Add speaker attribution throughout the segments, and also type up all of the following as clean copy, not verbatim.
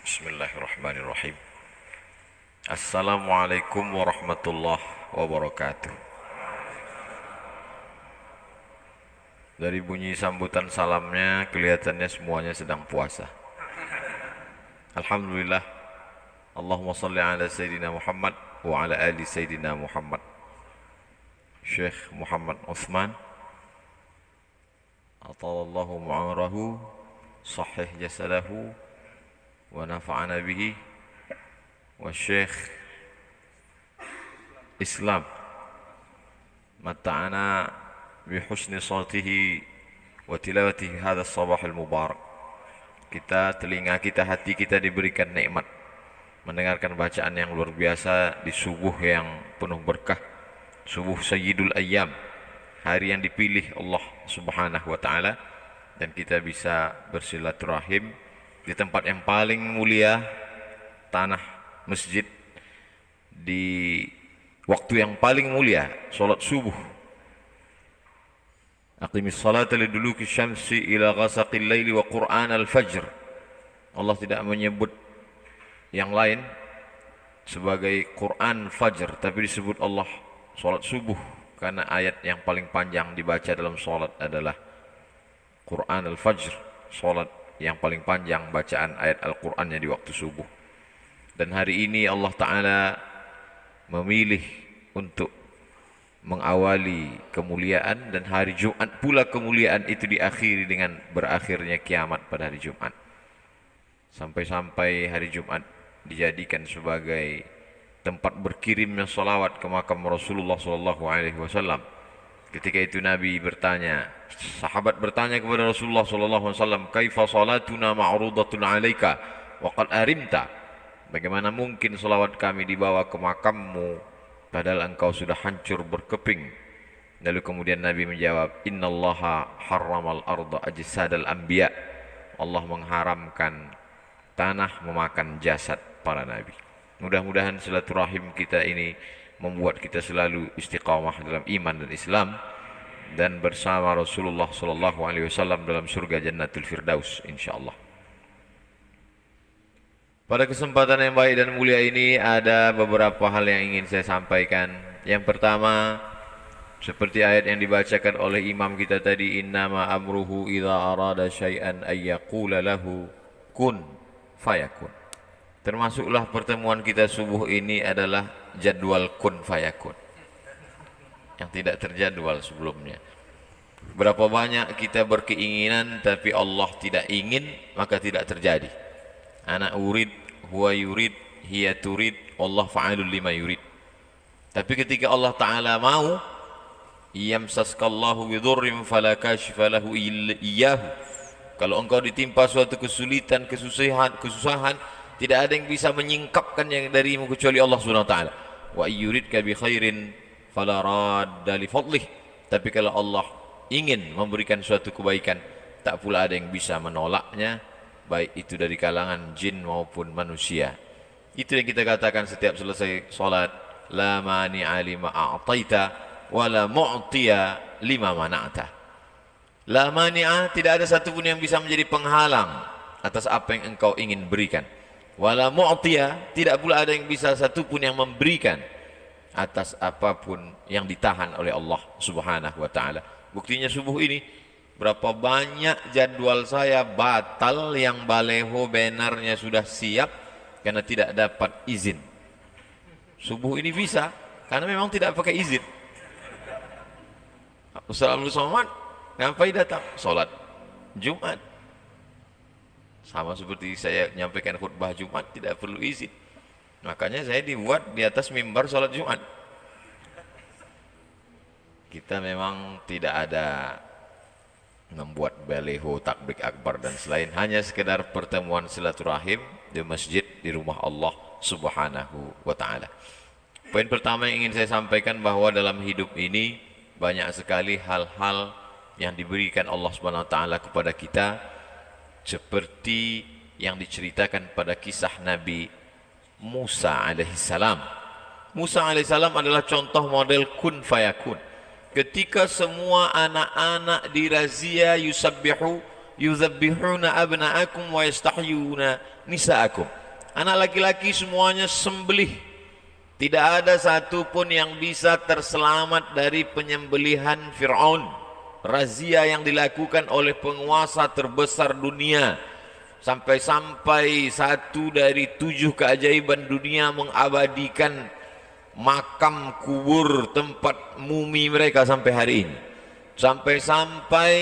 Speaker 1: Bismillahirrahmanirrahim. Assalamualaikum warahmatullahi wabarakatuh. Dari bunyi sambutan salamnya kelihatannya semuanya sedang puasa. Alhamdulillah. Allahumma salli ala Sayyidina Muhammad wa ala ali Sayyidina Muhammad. Syekh Muhammad Uthman atalallahu mu'amarahu sahih jasadahu wa nafa'ana bihi wa Syekh Islam mata'ana bihusni salatihi wa tilawatihi hadha sabah al-mubarak. Kita, telinga kita, hati kita diberikan nikmat mendengarkan bacaan yang luar biasa di subuh yang penuh berkah, subuh Sayyidul Ayyam, hari yang dipilih Allah Subhanahu wa taala, dan kita bisa bersilaturahim di tempat yang paling mulia, tanah masjid, di waktu yang paling mulia, salat subuh. Aqimis salata liduluki syamsi ila ghasaqil laili wa qur'an al-fajr. Allah tidak menyebut yang lain sebagai Quran Fajr, tapi disebut Allah salat subuh karena ayat yang paling panjang dibaca dalam salat adalah Quran al-Fajr, salat yang paling panjang bacaan ayat Al-Qur'annya di waktu subuh. Dan hari ini Allah Ta'ala memilih untuk mengawali kemuliaan, dan hari Jumat pula kemuliaan itu diakhiri dengan berakhirnya kiamat pada hari Jumat. Sampai-sampai hari Jumat dijadikan sebagai tempat berkirimnya salawat ke makam Rasulullah SAW. Ketika itu Nabi bertanya, sahabat bertanya kepada Rasulullah SAW, kaifa salatuna ma'rudatun alaika wa qad arimta. Bagaimana mungkin salawat kami dibawa ke makammu padahal engkau sudah hancur berkeping. Lalu kemudian Nabi menjawab, innallaha harramal arda ajsadal anbiya. Allah mengharamkan tanah memakan jasad para nabi. Mudah-mudahan silaturahim kita ini membuat kita selalu istiqamah dalam iman dan Islam, dan bersama Rasulullah SAW dalam surga Jannatul Firdaus insyaallah. Pada kesempatan yang baik dan mulia ini ada beberapa hal yang ingin saya sampaikan. Yang pertama, seperti ayat yang dibacakan oleh imam kita tadi, innama amruhu idza arada syai'an ay yaqula lahu kun fayakun. Termasuklah pertemuan kita subuh ini adalah jadwal kun fayakun yang tidak terjadwal sebelumnya. Berapa banyak kita berkeinginan tapi Allah tidak ingin, maka tidak terjadi. Ana urid, huwa yurid, hiya turid, Allah fa'alul lima yurid. Tapi ketika Allah Ta'ala mau, yamsaskallahu bidurrim fala kashifa lahu iyyahu. Kalau engkau ditimpa suatu kesulitan, kesusahan, tidak ada yang bisa menyingkapkan yang darimu kecuali Allah Subhanahu wa taala. Wa yuridka bi khairin fala radda li fadlih. Tapi kalau Allah ingin memberikan suatu kebaikan, tak pula ada yang bisa menolaknya, baik itu dari kalangan jin maupun manusia. Itu yang kita katakan setiap selesai salat, la mani'a lima a'taita wa la mu'tiya lima mana'ta. La mani'a, tidak ada satupun yang bisa menjadi penghalang atas apa yang engkau ingin berikan. Wala mu'tiya, tidak pula ada yang bisa satupun yang memberikan atas apapun yang ditahan oleh Allah Subhanahu wa taala. Buktinya subuh ini, berapa banyak jadwal saya batal yang baleho bannernya sudah siap karena tidak dapat izin. Subuh ini bisa karena memang tidak pakai izin. Assalamualaikum, ngapain datang? Salat Jumat. Sama seperti saya menyampaikan khutbah Jumat, tidak perlu izin. Makanya saya dibuat di atas mimbar salat Jumat. Kita memang tidak ada membuat baleho, takbir akbar dan selain, hanya sekedar pertemuan silaturahim di masjid, di rumah Allah Subhanahu wa taala. Poin pertama yang ingin saya sampaikan bahwa dalam hidup ini banyak sekali hal-hal yang diberikan Allah Subhanahu wa taala kepada kita, seperti yang diceritakan pada kisah Nabi Musa alaihissalam. Musa alaihissalam adalah contoh model kun fayakun. Ketika semua anak-anak dirazia yusabbihuna abna'akum wa yastahyuna nisa'akum. Anak laki-laki semuanya sembelih. Tidak ada satupun yang bisa terselamat dari penyembelihan Fir'aun. Razia yang dilakukan oleh penguasa terbesar dunia. Sampai-sampai 1 dari 7 keajaiban dunia mengabadikan makam kubur tempat mumi mereka sampai hari ini. Sampai-sampai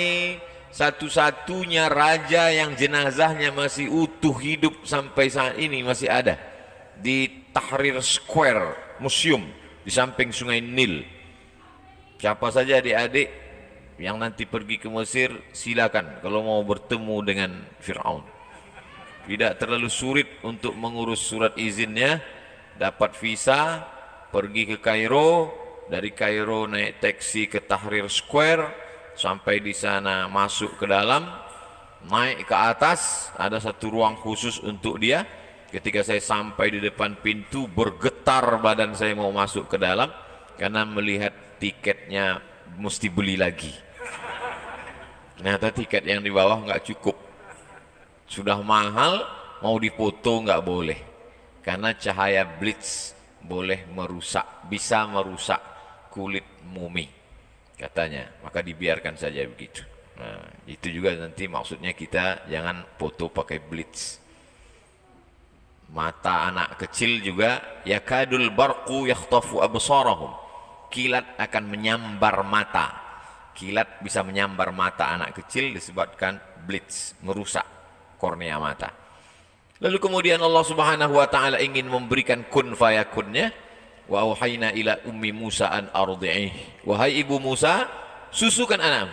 Speaker 1: satu-satunya raja yang jenazahnya masih utuh hidup sampai saat ini masih ada di Tahrir Square Museum di samping Sungai Nil. Siapa saja adik-adik yang nanti pergi ke Mesir, silakan kalau mau bertemu dengan Fir'aun. Tidak terlalu sulit untuk mengurus surat izinnya, dapat visa, pergi ke Kairo, dari Kairo naik taksi ke Tahrir Square, sampai di sana masuk ke dalam, naik ke atas, ada satu ruang khusus untuk dia. Ketika saya sampai di depan pintu, bergetar badan saya mau masuk ke dalam karena melihat tiketnya mesti beli lagi. Ternyata tiket yang di bawah nggak cukup, sudah mahal, mau dipoto nggak boleh karena cahaya blitz boleh merusak, bisa merusak kulit mumi katanya, maka dibiarkan saja begitu. Nah, itu juga nanti maksudnya kita jangan foto pakai blitz. Mata anak kecil juga yakadul barqu yakhtafu absarahum, kilat akan menyambar mata. Kilat bisa menyambar mata anak kecil disebabkan blitz, merusak kornea mata. Lalu kemudian Allah Subhanahu wa taala ingin memberikan kun fayakunnya. Wa auhayna ila ummi Musa an ardi'ih, wahai ibu Musa, susukan anakmu.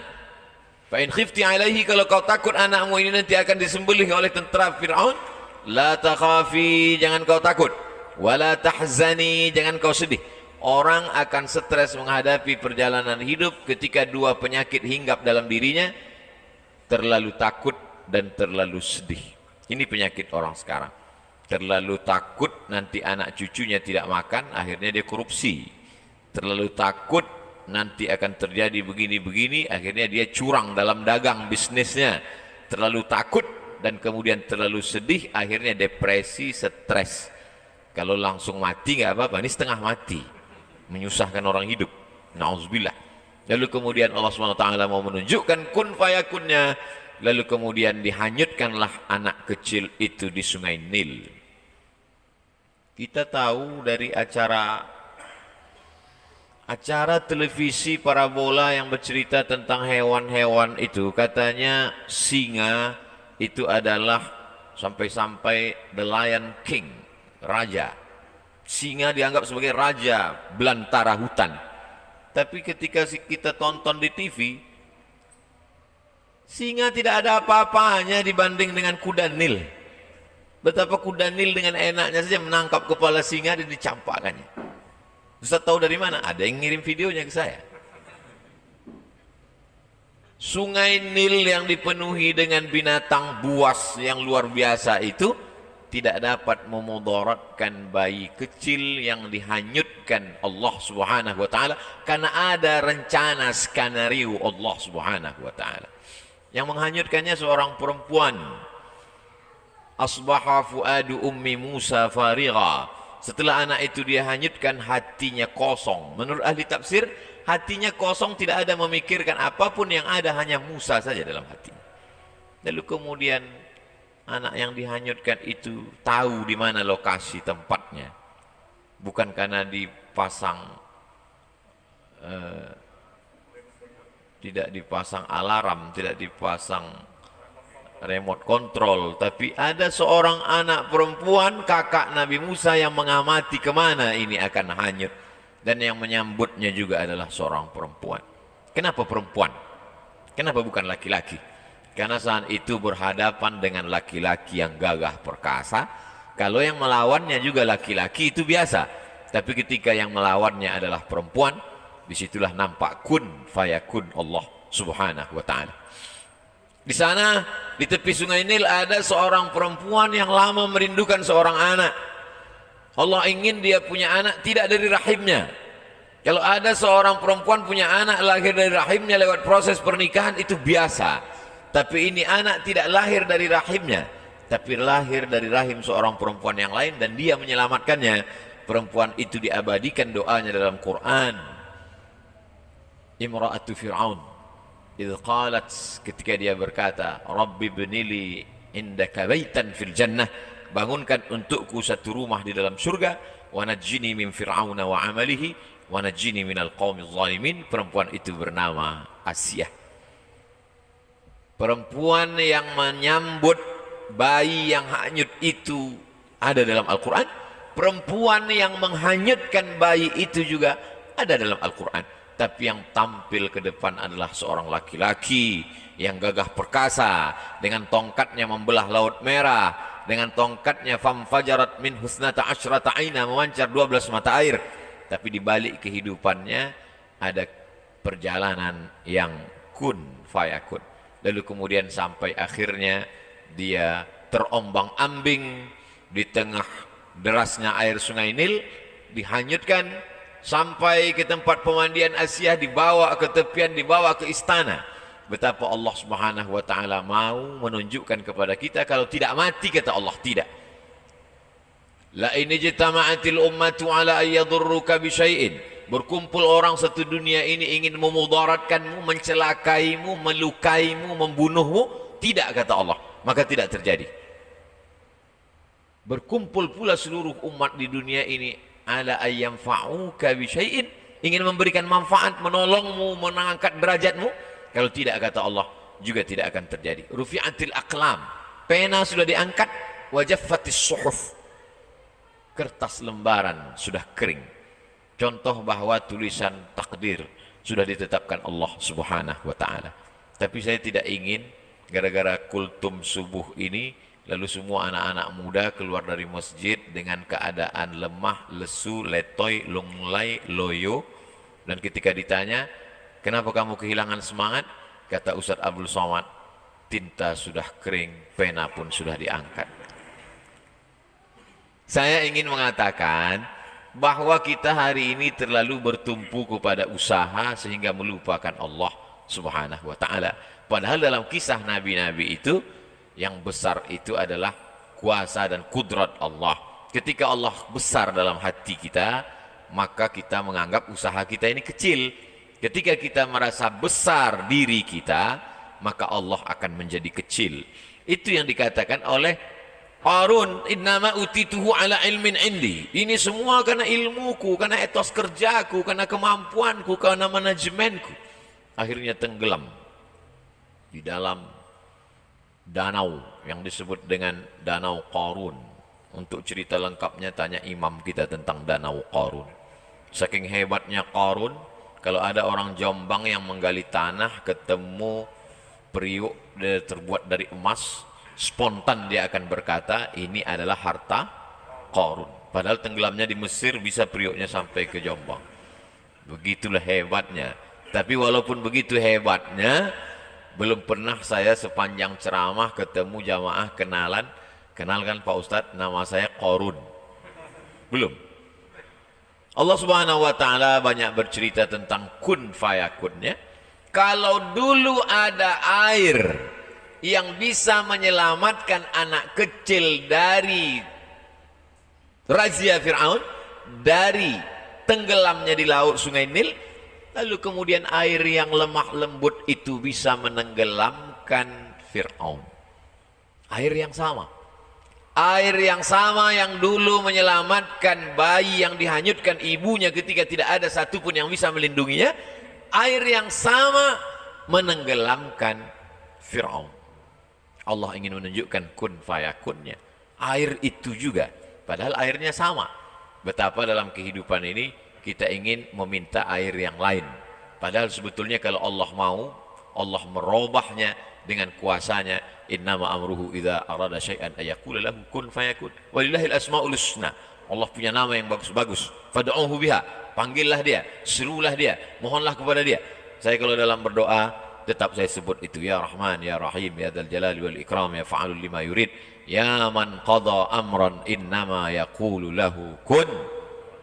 Speaker 1: Fa in khifti alaihi, kalau kau takut anakmu ini nanti akan disembelih oleh tentara Fir'aun, la takhafi, jangan kau takut, wala tahzani, jangan kau sedih. Orang akan stres menghadapi perjalanan hidup ketika 2 penyakit hinggap dalam dirinya, terlalu takut dan terlalu sedih. Ini penyakit orang sekarang. Terlalu takut nanti anak cucunya tidak makan, akhirnya dia korupsi. Terlalu takut nanti akan terjadi begini-begini, akhirnya dia curang dalam dagang bisnisnya. Terlalu takut dan kemudian terlalu sedih, akhirnya depresi, stres. Kalau langsung mati nggak apa-apa, ini setengah mati, menyusahkan orang hidup. Nauzubillah. Lalu kemudian Allah SWT mau menunjukkan kun fayakunnya. Lalu kemudian dihanyutkanlah anak kecil itu di Sungai Nil. Kita tahu dari acara televisi parabola yang bercerita tentang hewan-hewan itu, katanya singa itu adalah sampai-sampai the Lion King, raja. Singa dianggap sebagai raja belantara hutan. Tapi ketika kita tonton di TV, singa tidak ada apa-apanya dibanding dengan kuda Nil. Betapa kuda Nil dengan enaknya saja menangkap kepala singa dan dicampakkannya. Ustaz tahu dari mana? Ada yang ngirim videonya ke saya. Sungai Nil yang dipenuhi dengan binatang buas yang luar biasa itu tidak dapat memudaratkan bayi kecil yang dihanyutkan Allah Subhanahu wa taala karena ada rencana skenario Allah Subhanahu wa taala. Yang menghanyutkannya seorang perempuan. Asbaha fuadu ummi Musa farigha. Setelah anak itu dia hanyutkan, hatinya kosong. Menurut ahli tafsir, hatinya kosong, tidak ada memikirkan apapun, yang ada hanya Musa saja dalam hati. Lalu kemudian anak yang dihanyutkan itu tahu di mana lokasi tempatnya. Bukan karena dipasang tidak dipasang alarm, tidak dipasang remote control, tapi ada seorang anak perempuan, kakak Nabi Musa, yang mengamati kemana ini akan hanyut, dan yang menyambutnya juga adalah seorang perempuan. Kenapa perempuan? Kenapa bukan laki-laki? Karena saat itu berhadapan dengan laki-laki yang gagah perkasa. Kalau yang melawannya juga laki-laki itu biasa, tapi ketika yang melawannya adalah perempuan, disitulah nampak kun fayakun Allah Subhanahu wa ta'ala. Di sana, di tepi Sungai Nil, ada seorang perempuan yang lama merindukan seorang anak. Allah ingin dia punya anak tidak dari rahimnya. Kalau ada seorang perempuan punya anak lahir dari rahimnya lewat proses pernikahan, itu biasa. Tapi ini anak tidak lahir dari rahimnya, tapi lahir dari rahim seorang perempuan yang lain dan dia menyelamatkannya. Perempuan itu diabadikan doanya dalam Quran. Imra'atu Fir'aun idh qalat, ketika dia berkata, Rabbi ibnili indaka baitan fil jannah, bangunkan untukku satu rumah di dalam surga, wa najjini min fir'auna wa amalihi wa najjini minal qaumiz zalimin. Perempuan itu bernama Asiyah. Perempuan yang menyambut bayi yang hanyut itu ada dalam Al-Quran. Perempuan yang menghanyutkan bayi itu juga ada dalam Al-Quran. Tapi yang tampil ke depan adalah seorang laki-laki yang gagah perkasa, dengan tongkatnya membelah Laut Merah, dengan tongkatnya famfajarat min husnata asyrata aina, memancar 12 mata air. Tapi di balik kehidupannya ada perjalanan yang kun fayakun. Lalu kemudian sampai akhirnya dia terombang-ambing di tengah derasnya air sungai Nil, dihanyutkan sampai ke tempat pemandian Asiyah, dibawa ke tepian, dibawa ke istana. Betapa Allah Subhanahu wa taala mau menunjukkan kepada kita kalau tidak mati, kata Allah, tidak. La in ijtama'atil ummatu ala ayyadurruka bi syai'in. Berkumpul orang satu dunia ini ingin memudaratkanmu, mencelakaimu, melukaimu, membunuhmu, tidak, kata Allah, maka tidak terjadi. Berkumpul pula seluruh umat di dunia ini ala ayyamfa'uka bi syai'in, ingin memberikan manfaat, menolongmu, mengangkat derajatmu, kalau tidak, kata Allah, juga tidak akan terjadi. Rufi'atil aqlam, pena sudah diangkat, wajaffatis suhuf, kertas lembaran sudah kering. Contoh bahwa tulisan takdir sudah ditetapkan Allah Subhanahu wa taala. Tapi saya tidak ingin gara-gara kultum subuh ini lalu semua anak-anak muda keluar dari masjid dengan keadaan lemah, lesu, letoy, lunglai, loyo, dan ketika ditanya, kenapa kamu kehilangan semangat? Kata Ustaz Abdul Somad, tinta sudah kering, pena pun sudah diangkat. Saya ingin mengatakan bahwa kita hari ini terlalu bertumpu kepada usaha sehingga melupakan Allah Subhanahu wa taala. Padahal dalam kisah nabi-nabi itu yang besar itu adalah kuasa dan kudrat Allah. Ketika Allah besar dalam hati kita, maka kita menganggap usaha kita ini kecil. Ketika kita merasa besar diri kita, maka Allah akan menjadi kecil. Itu yang dikatakan oleh Qarun, innama utituhu ala ilmin indi. Ini semua karena ilmuku, karena etos kerjaku, karena kemampuanku, karena manajemenku. Akhirnya tenggelam di dalam danau yang disebut dengan Danau Qarun. Untuk cerita lengkapnya tanya imam kita tentang Danau Qarun. Saking hebatnya Qarun, kalau ada orang Jombang yang menggali tanah ketemu periuk terbuat dari emas, spontan dia akan berkata ini adalah harta Qarun. Padahal tenggelamnya di Mesir, bisa periuknya sampai ke Jombang. Begitulah hebatnya. Tapi walaupun begitu hebatnya, belum pernah saya sepanjang ceramah ketemu jamaah kenalkan Pak Ustadz, nama saya Qarun. Belum. Allah Subhanahu wa taala banyak bercerita tentang kun fayakunnya. Kalau dulu ada air yang bisa menyelamatkan anak kecil dari razia Fir'aun, dari tenggelamnya di laut sungai Nil, lalu kemudian air yang lemah lembut itu bisa menenggelamkan Fir'aun. Air yang sama. Air yang sama yang dulu menyelamatkan bayi yang dihanyutkan ibunya ketika tidak ada satupun yang bisa melindunginya, air yang sama menenggelamkan Fir'aun. Allah ingin menunjukkan kun fayakunnya. Air itu juga, padahal airnya sama. Betapa dalam kehidupan ini kita ingin meminta air yang lain. Padahal sebetulnya kalau Allah mau, Allah merubahnya dengan kuasanya. Innama amruhu idza arada syai'an ayaqula lahu kun fayakun. Walillahil asmaul husna. Allah punya nama yang bagus-bagus. Fad'uhu biha. Panggillah dia, serulah dia, mohonlah kepada dia. Saya kalau dalam berdoa tetap saya sebut itu, ya Rahman, ya Rahim, ya Dzal Jalali wal Ikram, ya Fa'alul lima yurid, ya man qada amran innama yaqulu lahu kun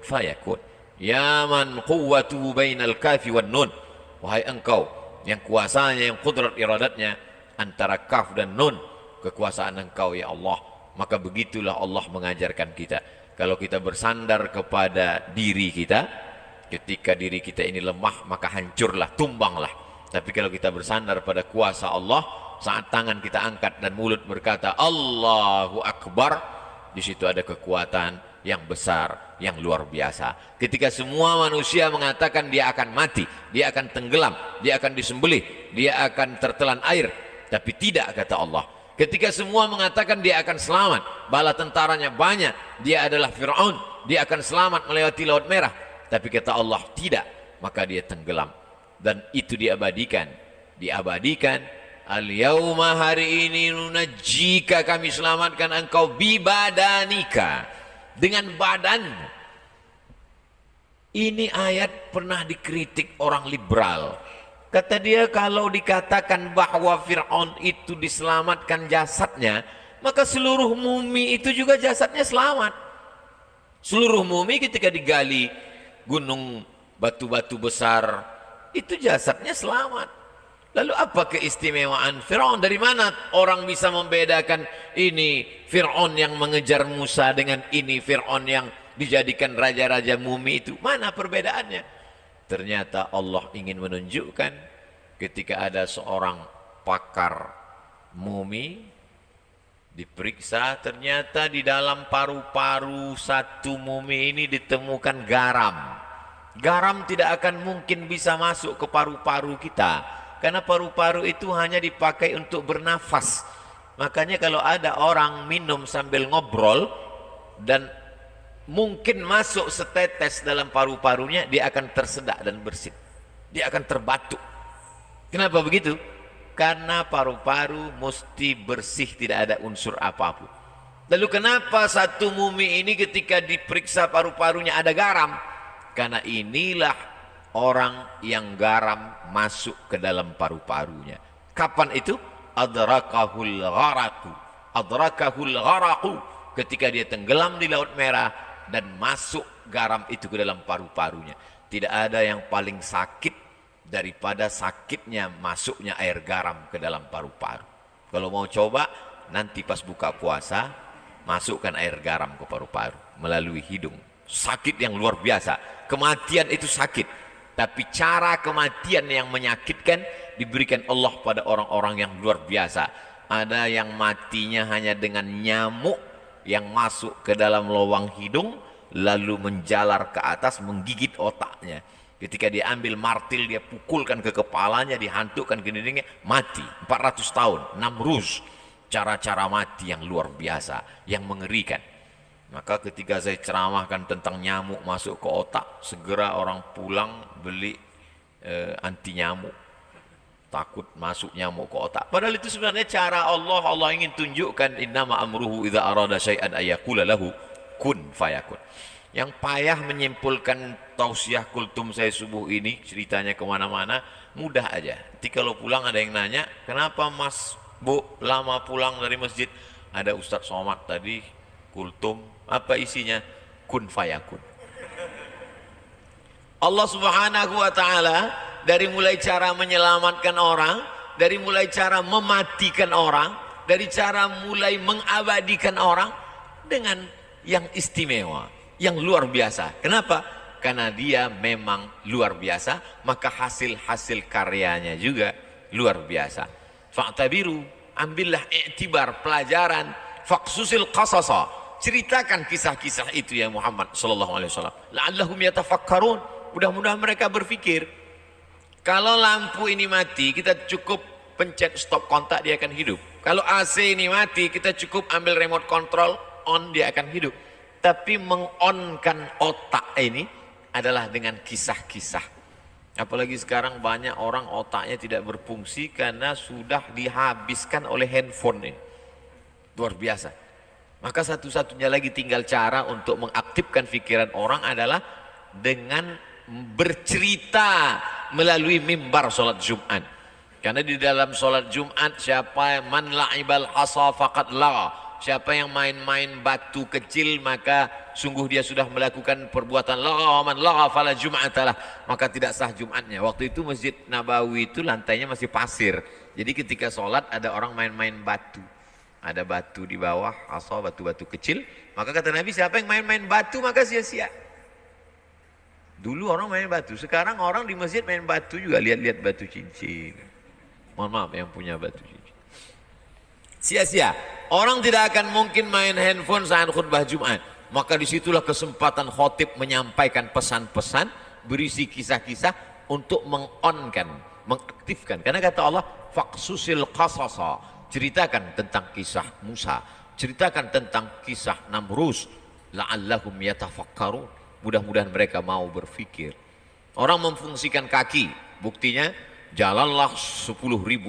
Speaker 1: fayakun, ya man quwwatuhu bainal kafi wan nun. Wahai engkau yang kuasanya, yang kudrat iradatnya antara kaf dan nun, kekuasaan Engkau ya Allah. Maka begitulah Allah mengajarkan kita. Kalau kita bersandar kepada diri kita, ketika diri kita ini lemah, maka hancurlah, tumbanglah. Tapi kalau kita bersandar pada kuasa Allah, saat tangan kita angkat dan mulut berkata Allahu Akbar, di situ ada kekuatan yang besar, yang luar biasa. Ketika semua manusia mengatakan dia akan mati, dia akan tenggelam, dia akan disembelih, dia akan tertelan air, tapi tidak, kata Allah. Ketika semua mengatakan dia akan selamat, bala tentaranya banyak, dia adalah Fir'aun, dia akan selamat melewati Laut Merah, tapi kata Allah tidak, maka dia tenggelam. Dan itu diabadikan. Al-yawma, hari ini, nunajjika, kami selamatkan engkau, bibadanika, dengan badanmu. Ini ayat pernah dikritik orang liberal. Kata dia, kalau dikatakan bahwa Fir'aun itu diselamatkan jasadnya, maka seluruh mumi itu juga jasadnya selamat. Seluruh mumi ketika digali gunung, batu-batu besar, itu jasadnya selamat. Lalu apa keistimewaan Fir'aun? Dari mana orang bisa membedakan ini Fir'aun yang mengejar Musa dengan ini Fir'aun yang dijadikan raja-raja mumi itu? Mana perbedaannya? Ternyata Allah ingin menunjukkan ketika ada seorang pakar mumi diperiksa, ternyata di dalam paru-paru satu mumi ini ditemukan garam. Garam tidak akan mungkin bisa masuk ke paru-paru kita, karena paru-paru itu hanya dipakai untuk bernafas. Makanya kalau ada orang minum sambil ngobrol dan mungkin masuk setetes dalam paru-parunya, dia akan tersedak dan bersin, dia akan terbatuk. Kenapa begitu? Karena paru-paru mesti bersih, tidak ada unsur apapun. Lalu kenapa satu mumi ini ketika diperiksa paru-parunya ada garam? Karena inilah orang yang garam masuk ke dalam paru-parunya. Kapan itu? Adrakahul gharaku. Adrakahul gharaku, ketika dia tenggelam di Laut Merah dan masuk garam itu ke dalam paru-parunya. Tidak ada yang paling sakit daripada sakitnya masuknya air garam ke dalam paru-paru. Kalau mau coba, nanti pas buka puasa, masukkan air garam ke paru-paru melalui hidung. Sakit yang luar biasa. Kematian itu sakit, tapi cara kematian yang menyakitkan diberikan Allah pada orang-orang yang luar biasa. Ada yang matinya hanya dengan nyamuk yang masuk ke dalam lubang hidung lalu menjalar ke atas menggigit otaknya. Ketika dia ambil martil, dia pukulkan ke kepalanya, dihantukkan ke dindingnya, mati 400 tahun. Namrus, cara-cara mati yang luar biasa, yang mengerikan. Maka ketika saya ceramahkan tentang nyamuk masuk ke otak, segera orang pulang beli anti nyamuk, takut masuk nyamuk ke otak. Padahal itu sebenarnya cara Allah. Allah ingin tunjukkan innama amruhu idza arada syai'an ayaqula lahu kun fayakun. Yang payah menyimpulkan tausiah kultum saya subuh ini, ceritanya kemana-mana, mudah aja. Nanti kalau pulang ada yang nanya, kenapa Mas Bu lama pulang dari masjid? Ada Ustadz Somad tadi kultum, apa isinya? Kun fayakun. Allah Subhanahu wa ta'ala dari mulai cara menyelamatkan orang, dari mulai cara mematikan orang, dari cara mulai mengabadikan orang dengan yang istimewa, yang luar biasa. Kenapa? Karena dia memang luar biasa, maka hasil-hasil karyanya juga luar biasa. Fa'tabiru, ambillah i'tibar, pelajaran, faqsusil qasasa, ceritakan kisah-kisah itu ya Muhammad sallallahu alaihi wasallam. La'allahum yatafakkarun, mudah-mudahan mereka berpikir. Kalau lampu ini mati, kita cukup pencet stop kontak, dia akan hidup. Kalau AC ini mati, kita cukup ambil remote control, on, dia akan hidup. Tapi mengonkan otak ini adalah dengan kisah-kisah. Apalagi sekarang banyak orang otaknya tidak berfungsi karena sudah dihabiskan oleh handphone ini. Luar biasa. Maka satu-satunya lagi tinggal cara untuk mengaktifkan pikiran orang adalah dengan bercerita melalui mimbar sholat Jumat. Karena di dalam sholat Jumat, siapa man la'ibal hasa faqad la, siapa yang main-main batu kecil maka sungguh dia sudah melakukan perbuatan la, man la fala jum'atalah, maka tidak sah Jumatnya. Waktu itu Masjid Nabawi itu lantainya masih pasir, jadi ketika sholat ada orang main-main batu. Ada batu di bawah, asa batu-batu kecil. Maka kata Nabi, siapa yang main-main batu maka sia-sia. Dulu orang main batu, sekarang orang di masjid main batu juga, lihat-lihat batu cincin. Mohon maaf yang punya batu cincin. Sia-sia. Orang tidak akan mungkin main handphone saat khutbah Jumat. Maka disitulah kesempatan khotib menyampaikan pesan-pesan berisi kisah-kisah untuk meng-on-kan, mengaktifkan. Karena kata Allah, faqsusil qasasa, ceritakan tentang kisah Musa, ceritakan tentang kisah Namrus, la'allahum yatafakkarun. Mudah-mudahan mereka mau berpikir. Orang memfungsikan kaki, buktinya jalanlah 10.000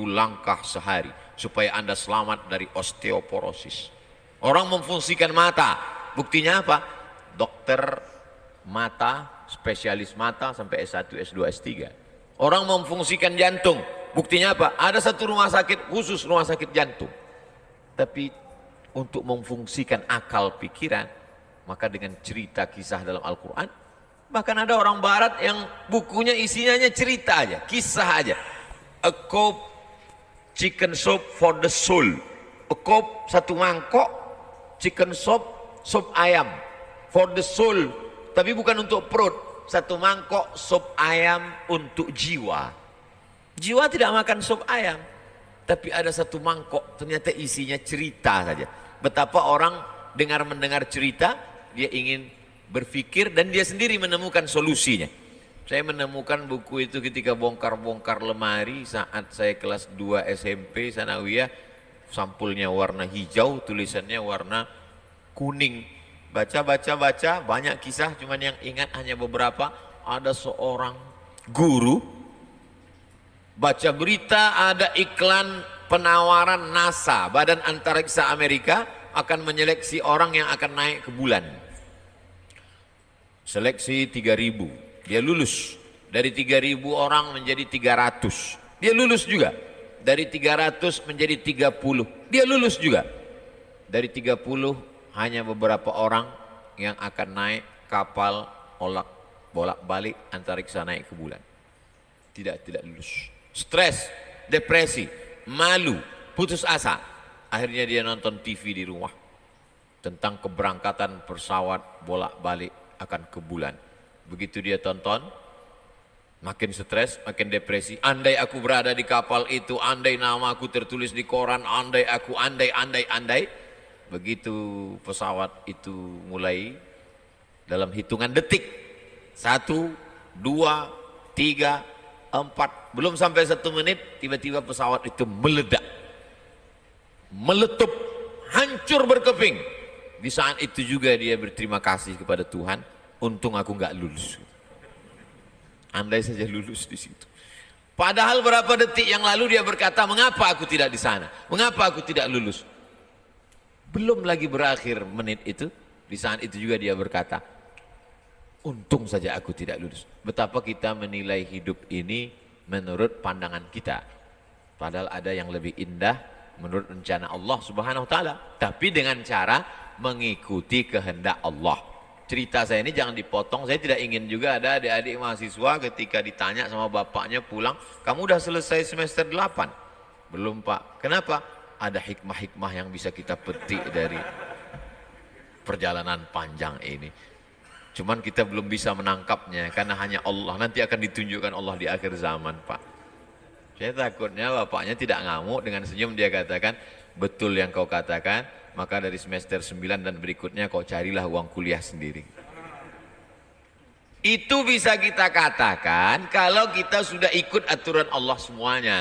Speaker 1: langkah sehari supaya Anda selamat dari osteoporosis. Orang memfungsikan mata, buktinya apa? Dokter mata, spesialis mata sampai S1, S2, S3. Orang memfungsikan jantung, buktinya apa? Ada satu rumah sakit khusus, rumah sakit jantung. Tapi untuk memfungsikan akal pikiran, maka dengan cerita kisah dalam Al-Quran, bahkan ada orang barat yang bukunya isinya hanya cerita aja, kisah aja. A cup chicken soup for the soul. A cup, satu mangkok chicken soup, sup ayam for the soul, tapi bukan untuk perut. Satu mangkok sup ayam untuk jiwa. Jiwa tidak makan sup ayam, tapi ada satu mangkok ternyata isinya cerita saja. Betapa orang mendengar cerita, dia ingin berpikir dan dia sendiri menemukan solusinya. Saya menemukan buku itu ketika bongkar-bongkar lemari saat saya kelas 2 SMP Sanawiyah. Sampulnya warna hijau, tulisannya warna kuning. Baca, banyak kisah, cuman yang ingat hanya beberapa. Ada seorang guru, baca berita ada iklan penawaran NASA, Badan Antariksa Amerika, akan menyeleksi orang yang akan naik ke bulan. Seleksi 3.000, dia lulus. Dari 3.000 orang menjadi 300, dia lulus juga. Dari 300 menjadi 30, dia lulus juga. Dari 30 hanya beberapa orang yang akan naik kapal bolak-balik antariksa naik ke bulan. Tidak lulus. Stres, depresi, malu, putus asa. Akhirnya dia nonton TV di rumah tentang keberangkatan pesawat bolak-balik akan ke bulan. Begitu dia tonton, makin stres, makin depresi. Andai aku berada di kapal itu, andai nama aku tertulis di koran, andai. Begitu pesawat itu mulai, dalam hitungan detik, 1, 2, 3, 4, belum sampai 1 menit, tiba-tiba pesawat itu meledak, meletup, hancur berkeping. Di saat itu juga dia berterima kasih kepada Tuhan, untung aku nggak lulus. Andai saja lulus di situ. Padahal berapa detik yang lalu dia berkata, mengapa aku tidak di sana? Mengapa aku tidak lulus? Belum lagi berakhir menit itu, di saat itu juga dia berkata, untung saja aku tidak lulus. Betapa kita menilai hidup ini menurut pandangan kita. Padahal ada yang lebih indah menurut rencana Allah Subhanahu wa taala, tapi dengan cara mengikuti kehendak Allah. Cerita saya ini jangan dipotong. Saya tidak ingin juga ada adik-adik mahasiswa ketika ditanya sama bapaknya pulang, kamu udah selesai semester 8? Belum Pak. Kenapa? Ada hikmah-hikmah yang bisa kita petik dari perjalanan panjang ini. Cuman kita belum bisa menangkapnya karena hanya Allah. Nanti akan ditunjukkan Allah di akhir zaman Pak. Saya takutnya bapaknya tidak ngamuk, dengan senyum dia katakan, betul yang kau katakan, maka dari semester 9 dan berikutnya kau carilah uang kuliah sendiri. Itu bisa kita katakan kalau kita sudah ikut aturan Allah semuanya.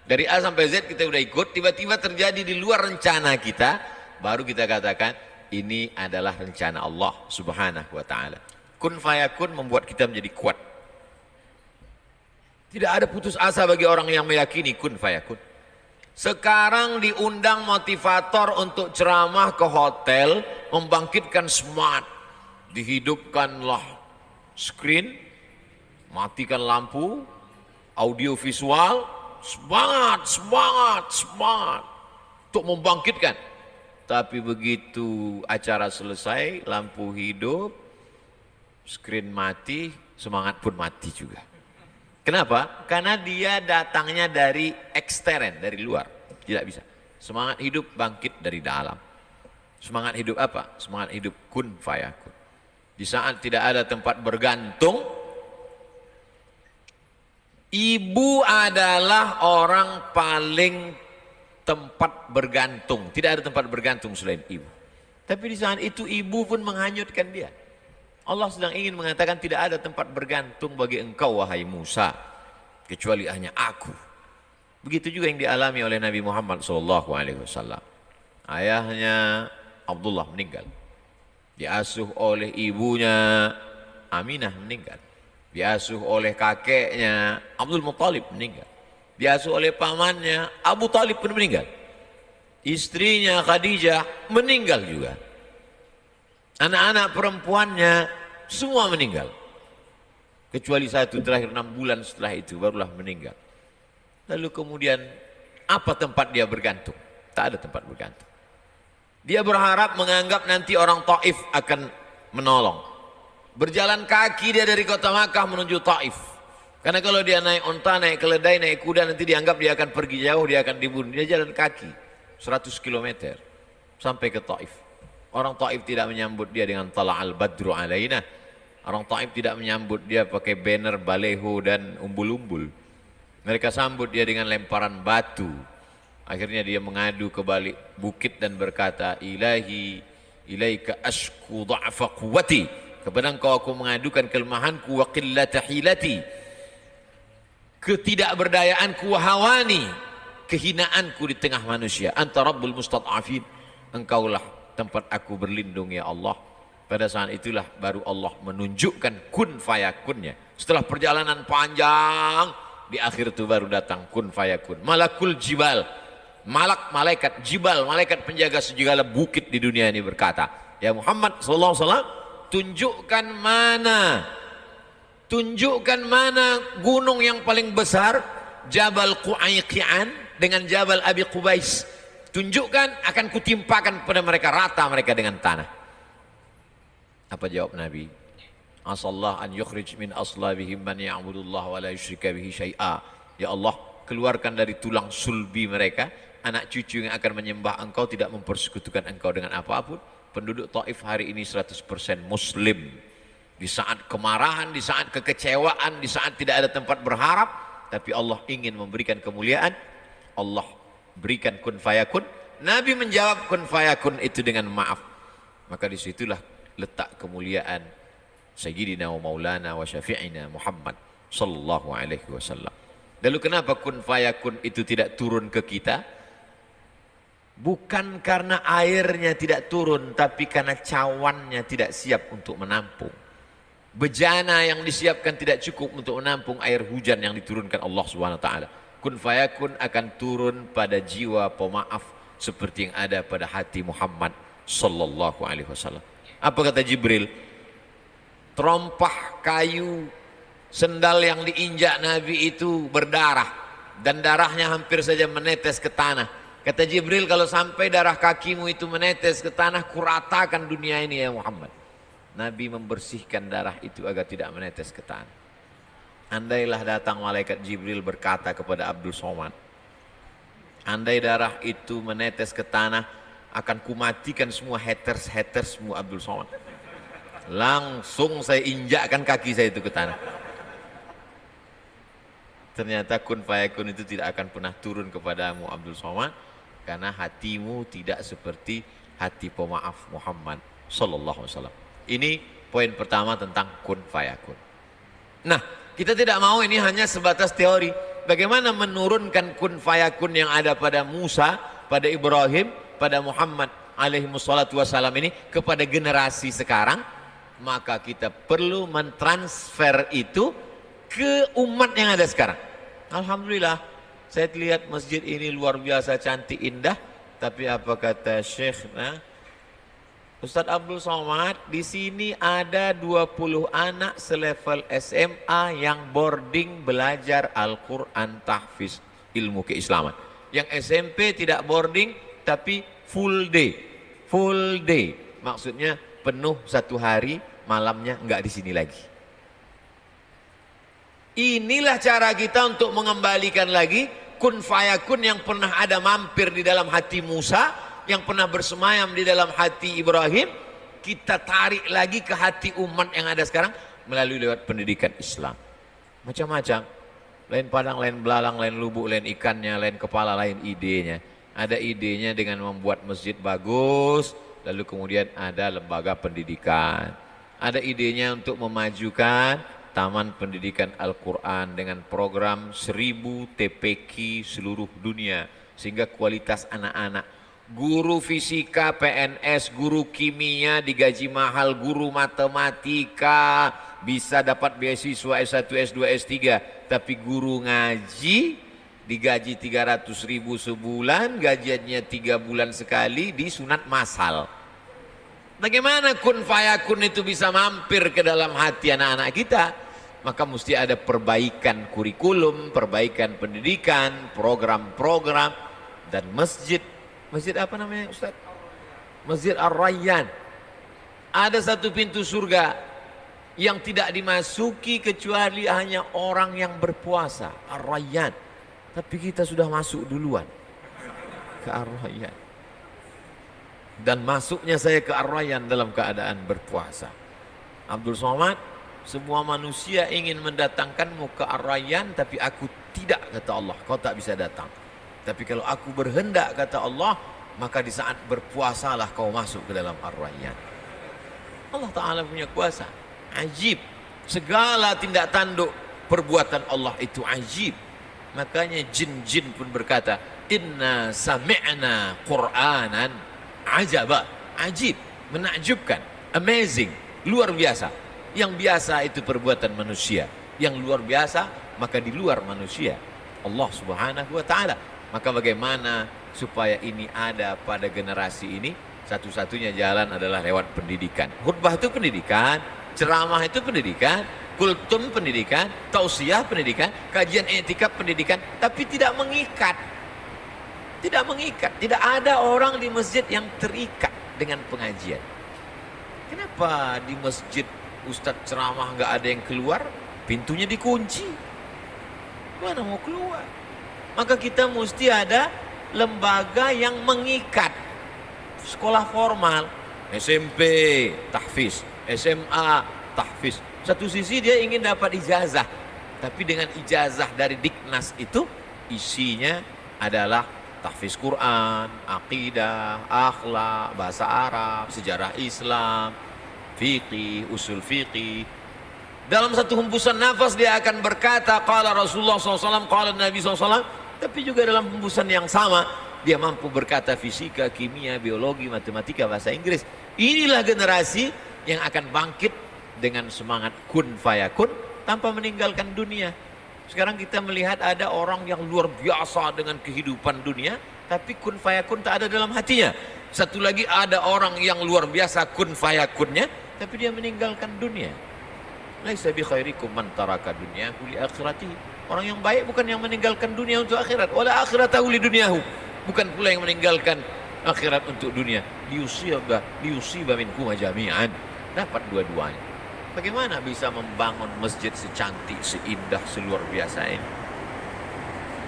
Speaker 1: Dari A sampai Z kita sudah ikut, tiba-tiba terjadi di luar rencana kita, baru kita katakan ini adalah rencana Allah Subhanahu wa taala. Kun fayakun membuat kita menjadi kuat. Tidak ada putus asa bagi orang yang meyakini kun fayakun. Sekarang diundang motivator untuk ceramah ke hotel, membangkitkan semangat. Dihidupkanlah screen, matikan lampu, audio visual, semangat untuk membangkitkan. Tapi begitu acara selesai, lampu hidup, screen mati, semangat pun mati juga. Kenapa? Karena dia datangnya dari ekstern, dari luar. Tidak bisa. Semangat hidup bangkit dari dalam. Semangat hidup apa? Semangat hidup kun fayakun. Di saat tidak ada tempat bergantung, ibu adalah orang paling tempat bergantung. Tidak ada tempat bergantung selain ibu. Tapi di saat itu ibu pun menghanyutkan dia. Allah sedang ingin mengatakan tidak ada tempat bergantung bagi engkau wahai Musa, kecuali hanya aku. Begitu juga yang dialami oleh Nabi Muhammad SAW. Ayahnya Abdullah meninggal. Diasuh oleh ibunya Aminah meninggal. Diasuh oleh kakeknya Abdul Muttalib meninggal. Diasuh oleh pamannya Abu Talib pun meninggal. Istrinya Khadijah meninggal juga. Anak-anak perempuannya semua meninggal. Kecuali satu terakhir 6 bulan setelah itu barulah meninggal. Lalu kemudian apa tempat dia bergantung? Tak ada tempat bergantung. Dia berharap menganggap nanti orang Taif akan menolong. Berjalan kaki dia dari kota Makkah menuju Taif. Karena kalau dia naik onta, naik keledai, naik kuda, nanti dianggap dia akan pergi jauh, dia akan dibunuh. Dia jalan kaki 100 km sampai ke Taif. Orang Taif tidak menyambut dia dengan tala'al badru alaina. Orang Taif tidak menyambut dia pakai banner, baleho dan umbul-umbul. Mereka sambut dia dengan lemparan batu. Akhirnya dia mengadu ke balik bukit dan berkata, Ilahi, ilaika ashku dha'fa quwwati. Kepada engkau aku mengadukan kelemahanku wa qillata hilati. Ketidakberdayaanku wa hawani. Kehinaanku di tengah manusia. Anta rabbul mustad'afin. Engkaulah tempat aku berlindung ya Allah. Pada saat itulah baru Allah menunjukkan kun fayakunnya. Setelah perjalanan panjang, di akhir itu baru datang kun fayakun. Malakul jibal. Malaikat jibal, malaikat penjaga segala bukit di dunia ini berkata, ya Muhammad sallallahu alaihi wasallam, tunjukkan mana gunung yang paling besar, Jabal Qu'ayqi'an dengan Jabal Abi Qubais. Tunjukkan, akan kutimpakan kepada mereka, rata mereka dengan tanah. Apa jawab Nabi? Asallah an yukhrij min aslabihim man ya'budullah wa la yusyrika bihi syai'a. Ya Allah, keluarkan dari tulang sulbi mereka anak cucu yang akan menyembah engkau, tidak mempersekutukan engkau dengan apapun. Penduduk Taif hari ini 100% muslim. Di saat kemarahan, di saat kekecewaan, di saat tidak ada tempat berharap, tapi Allah ingin memberikan kemuliaan, Allah berikan kun fayakun. Nabi menjawab kun fayakun itu dengan maaf. Maka disitulah letak kemuliaan Sayyidina wa Maulana wa Syafi'ina Muhammad sallallahu alaihi wasallam. Lalu kenapa kun fayakun itu tidak turun ke kita? Bukan karena airnya tidak turun, tapi karena cawannya tidak siap untuk menampung. Bejana yang disiapkan tidak cukup untuk menampung air hujan yang diturunkan Allah Subhanahu wa taala. Kun fayakun akan turun pada jiwa pemaaf seperti yang ada pada hati Muhammad sallallahu alaihi wasallam. Apa kata Jibril? Terompah kayu sendal yang diinjak Nabi itu berdarah dan darahnya hampir saja menetes ke tanah. Kata Jibril, kalau sampai darah kakimu itu menetes ke tanah, kuratakan dunia ini ya Muhammad. Nabi membersihkan darah itu agar tidak menetes ke tanah. Andailah datang malaikat Jibril berkata kepada Abdul Somad, andai darah itu menetes ke tanah, akan kumatikan semua haters-hatersmu Abdul Somad. Langsung saya injakkan kaki saya itu ke tanah. Ternyata kun fayakun itu tidak akan pernah turun kepadamu Abdul Somad, karena hatimu tidak seperti hati pemaaf Muhammad sallallahu alaihi wasallam. Ini poin pertama tentang kun fayakun. Nah, kita tidak mau ini hanya sebatas teori. Bagaimana menurunkan kun fayakun yang ada pada Musa, pada Ibrahim, pada Muhammad alaihi wassalatu wassalam ini kepada generasi sekarang? Maka kita perlu mentransfer itu ke umat yang ada sekarang. Alhamdulillah, saya lihat masjid ini luar biasa cantik indah, tapi apa kata Syekh Ustadz Abdul Somad, di sini ada 20 anak selevel SMA yang boarding belajar Al-Quran tahfiz ilmu keislaman. Yang SMP tidak boarding tapi full day. Full day, maksudnya penuh satu hari, malamnya enggak di sini lagi. Inilah cara kita untuk mengembalikan lagi kun fayakun yang pernah ada mampir di dalam hati Musa, yang pernah bersemayam di dalam hati Ibrahim, kita tarik lagi ke hati umat yang ada sekarang melalui lewat pendidikan Islam. Macam-macam, lain padang, lain belalang, lain lubuk, lain ikannya, lain kepala, lain idenya. Ada idenya dengan membuat masjid bagus, lalu kemudian ada lembaga pendidikan. Ada idenya untuk memajukan Taman Pendidikan Al-Quran dengan program 1000 TPQ seluruh dunia, sehingga kualitas anak-anak, guru fisika, PNS, guru kimia digaji mahal, guru matematika bisa dapat beasiswa S1, S2, S3, tapi guru ngaji digaji 300.000 sebulan, gajiannya 3 bulan sekali, disunat massal. Bagaimana kun fayakun itu bisa mampir ke dalam hati anak-anak kita? Maka mesti ada perbaikan kurikulum, perbaikan pendidikan, program-program, dan masjid. Masjid apa namanya Ustaz? Masjid Ar-Rayyan. Ada satu pintu surga yang tidak dimasuki kecuali hanya orang yang berpuasa, Ar-Rayyan. Tapi kita sudah masuk duluan ke Ar-Rayyan. Dan masuknya saya ke Ar-Rayyan dalam keadaan berpuasa. Abdul Somad, semua manusia ingin mendatangkanmu ke Ar-Rayyan, tapi aku tidak, kata Allah, kau tak bisa datang. Tapi kalau aku berhendak, kata Allah, maka di saat berpuasalah kau masuk ke dalam Ar-Rayyan. Allah Ta'ala punya kuasa, ajib. Segala tindak tanduk perbuatan Allah itu ajib. Makanya jin-jin pun berkata, inna sami'na Qur'anan ajaba, ajib, menakjubkan, amazing, luar biasa. Yang biasa itu perbuatan manusia, yang luar biasa maka di luar manusia Allah Subhanahu wa ta'ala. Maka bagaimana supaya ini ada pada generasi ini? Satu-satunya jalan adalah lewat pendidikan. Khutbah itu pendidikan, ceramah itu pendidikan, kultum pendidikan, tausiah pendidikan, kajian etika pendidikan, tapi tidak mengikat. Tidak mengikat, tidak ada orang di masjid yang terikat dengan pengajian. Kenapa di masjid Ustadz ceramah nggak ada yang keluar? Pintunya dikunci. Mana mau keluar? Maka kita mesti ada lembaga yang mengikat. Sekolah formal, SMP, tahfiz, SMA, tahfiz. Satu sisi dia ingin dapat ijazah, tapi dengan ijazah dari Diknas itu isinya adalah tahfiz Quran, akidah, akhlak, bahasa Arab, sejarah Islam, fiqih, usul fiqih. Dalam satu hembusan nafas dia akan berkata qala Rasulullah SAW, qala Nabi SAW. Tapi juga dalam hembusan yang sama dia mampu berkata fisika, kimia, biologi, matematika, bahasa Inggris. Inilah generasi yang akan bangkit dengan semangat kun fayakun tanpa meninggalkan dunia. Sekarang kita melihat ada orang yang luar biasa dengan kehidupan dunia, tapi kun fayakun tak ada dalam hatinya. Satu lagi ada orang yang luar biasa kun fayakunnya, tapi dia meninggalkan dunia. Laisa bi khairikum man taraka dunyahu li akhiratihi. Orang yang baik bukan yang meninggalkan dunia untuk akhirat, wala akhiratahu li dunyahu. Bukan pula yang meninggalkan akhirat untuk dunia. Liusiba minkum jami'an. Dapat dua-duanya. Bagaimana bisa membangun masjid secantik, seindah, seluar biasa ini?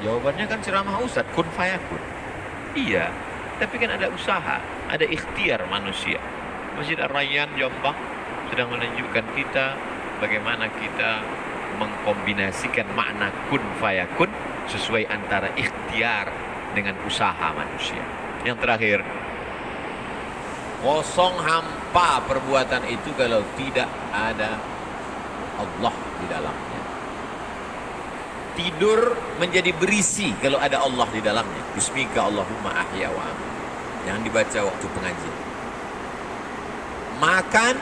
Speaker 1: Jawabannya kan ceramah Ustadz, kun fayakun. Iya, tapi kan ada usaha, ada ikhtiar manusia. Masjid Ar-Rayyan Jombang sedang menunjukkan kita bagaimana kita mengkombinasikan makna kun fayakun sesuai antara ikhtiar dengan usaha manusia. Yang terakhir, kosong hampa perbuatan itu kalau tidak ada Allah di dalamnya. Tidur menjadi berisi kalau ada Allah di dalamnya. Bismika Allahumma ahya wa amin. Yang dibaca waktu pengajian. Makan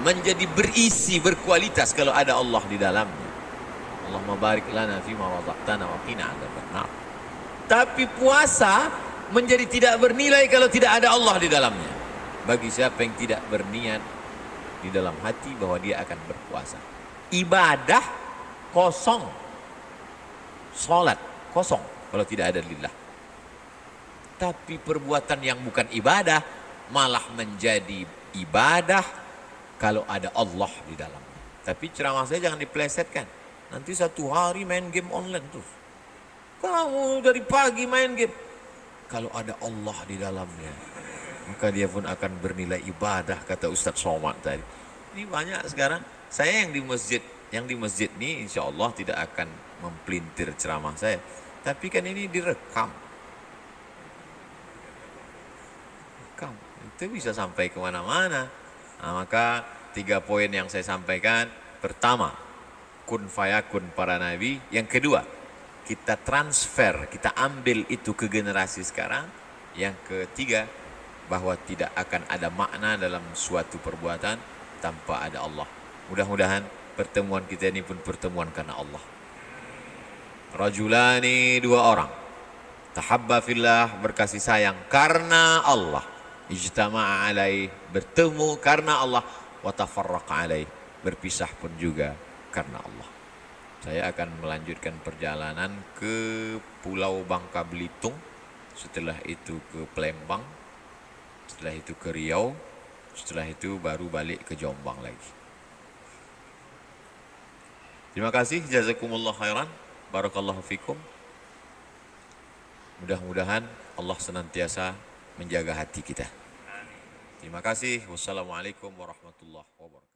Speaker 1: menjadi berisi, berkualitas kalau ada Allah di dalamnya. Allahumma barik lana fima razaqtana wa qina adzabannar. Tapi puasa menjadi tidak bernilai kalau tidak ada Allah di dalamnya. Bagi siapa yang tidak berniat di dalam hati bahwa dia akan berpuasa. Ibadah kosong. Salat kosong kalau tidak ada lillah. Tapi perbuatan yang bukan ibadah malah menjadi ibadah kalau ada Allah di dalamnya. Tapi ceramah saya jangan dipelesetkan. Nanti satu hari main game online terus. Kamu dari pagi main game. Kalau ada Allah di dalamnya, maka dia pun akan bernilai ibadah, kata Ustadz Somad tadi. Ini banyak sekarang. Saya yang di masjid ini insya Allah tidak akan mempelintir ceramah saya. Tapi kan ini direkam. Itu bisa sampai kemana-mana. Nah, maka 3 poin yang saya sampaikan. Pertama, kun fayakun para nabi. Yang kedua, kita transfer, kita ambil itu ke generasi sekarang. Yang ketiga, bahwa tidak akan ada makna dalam suatu perbuatan tanpa ada Allah. Mudah-mudahan pertemuan kita ini pun pertemuan karena Allah. Rajulani, 2 orang. Tahabba fillah, berkasih sayang karena Allah. Ijtama'a alaih, bertemu karena Allah. Wa tafarraqa alaih, berpisah pun juga karena Allah. Saya akan melanjutkan perjalanan ke Pulau Bangka Belitung, setelah itu ke Palembang, setelah itu ke Riau, setelah itu baru balik ke Jombang lagi. Terima kasih, jazakumullah khairan, barakallahu fikum. Mudah-mudahan Allah senantiasa menjaga hati kita. Terima kasih. Wassalamualaikum warahmatullahi wabarakatuh.